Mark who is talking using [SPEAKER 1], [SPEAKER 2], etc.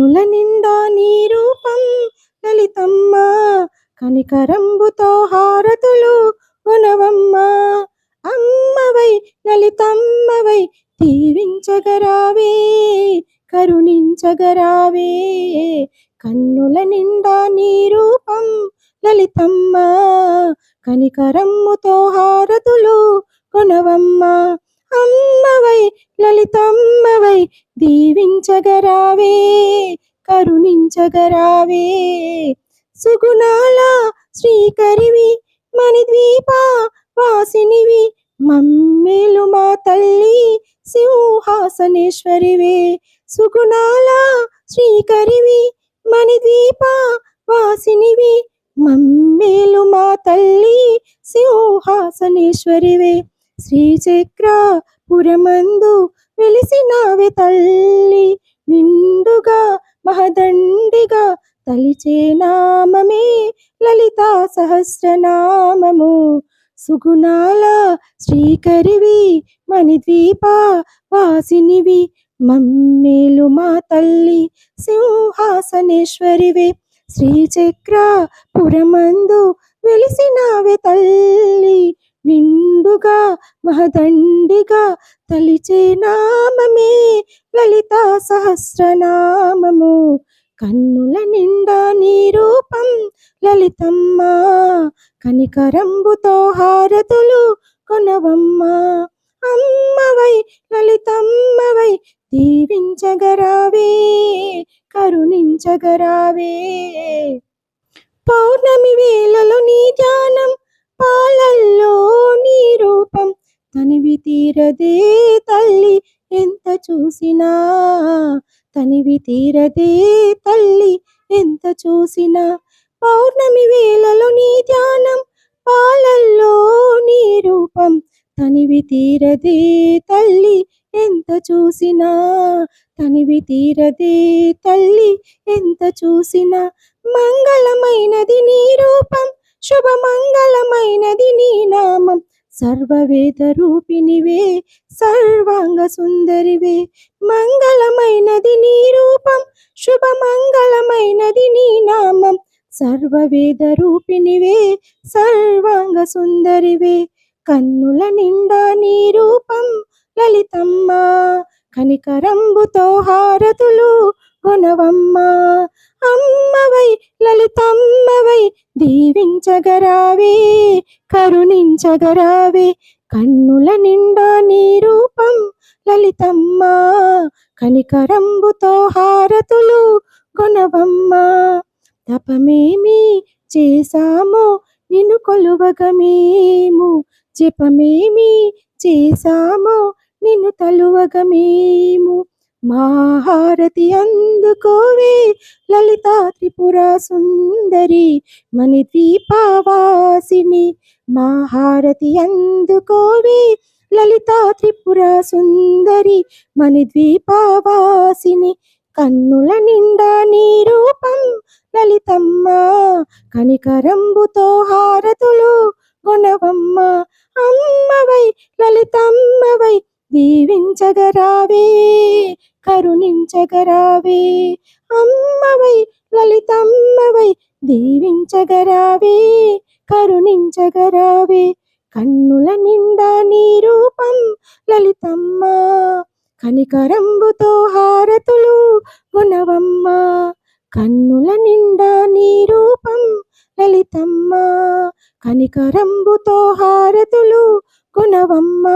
[SPEAKER 1] కన్నుల నిండా నీ రూపం లలితమ్మ, కనికరంబుతో హారతులు కొనవమ్మ. అమ్మవై లలితమ్మవై దీవించగరావే, కరుణించగరావే. కన్నుల నిండా నీ రూపం లలితమ్మ, కనికరమ్ముతో హారతులు కొనవమ్మ. అమ్మవై లలితమ్మవై దీవించగరావే, కరుణించగరావే. సుగుణాల శ్రీకరివి మణిద్వీప వాసినివి, మమ్మేలు మా తల్లి సింహాసనేశ్వరివే. సుగుణాల శ్రీకరివి మణిద్వీప వాసినివి, మమ్మేలు మా తల్లి సింహాసనేశ్వరివే. శ్రీచక్రపురమందు వెలిసినావే తల్లి, నిండుగా మహదండిగా తలిచే నామమే లలితా సహస్రనామము. సుగుణాల శ్రీకరివి మణిద్వీప వాసినివి, మమ్మేలు మా తల్లి సింహాసనేశ్వరివే. శ్రీచక్రపురమందు వెలిసినావే తల్లి, నిండుగా మహదండిగా తలిచే నామమే లలితా సహస్రనామము. కన్నుల నిండా నీ రూపం లలితమ్మ, కనికరంబుతో హారతులు కొనవమ్మ. అమ్మవై లలితమ్మవై దీవించగరావే, కరుణించగరావే. పౌర్ణమి వేళలో నీ ధ్యానం, పాలల్లో నీ రూపం, తనివి తీరదే తల్లి ఎంత చూసినా, తనివి తీరదే తల్లి ఎంత చూసినా. పౌర్ణమి వేళలో నీ ధ్యానం, పాలల్లో నీ రూపం, తనివి తీరదే తల్లి ఎంత చూసినా, తనివి తీరదే తల్లి ఎంత చూసినా. మంగళమైనది నీ రూపం, శుభమంగళమైనది నీ నామం, సర్వవేద రూపినివే సర్వాంగ సుందరివే. మంగళమైనది నీ రూపం, శుభమంగళమైనది నీ నామం, సర్వవేద రూపినివే సర్వాంగ సుందరివే. కన్నుల నిండా నీ రూపం లలితమ్మ, కనికరంబుతో హారతులు కొనవమ్మ. అమ్మవై లలితమ్మవై దీవించగరావే, కరుణించగరావే. కన్నుల నిండా నీ రూపం లలితమ్మ, కనికరంబుతో హారతులు కొనవమ్మ. తపమేమి చేశామో నిన్ను కొలువగా మేము, జపమేమి చేశామో నిన్ను తలువగా మేము. మా హారతి అందుకోవే లలితా త్రిపుర సుందరి, మణిద్వీపవాసిని. మా హారతి అందుకోవే లలితా త్రిపుర సుందరి, మణిద్వీపవాసిని. కన్నుల నిండా నీ రూపం లలితమ్మ, కనికరంబుతో హారతులు కొనవమ్మ. అమ్మవై లలితమ్మవై దీవించగరావే, కరుణించగరావే. అమ్మవై లలితమ్మవై దీవించగరావే, కరుణించగరావే. కన్నుల నిండా నీ రూపం లలితమ్మ, కనికరంబుతో హారతులు కొనవమ్మ. కన్నుల నిండా నీ రూపం లలితమ్మ, కనికరంబుతో హారతులు కొనవమ్మ.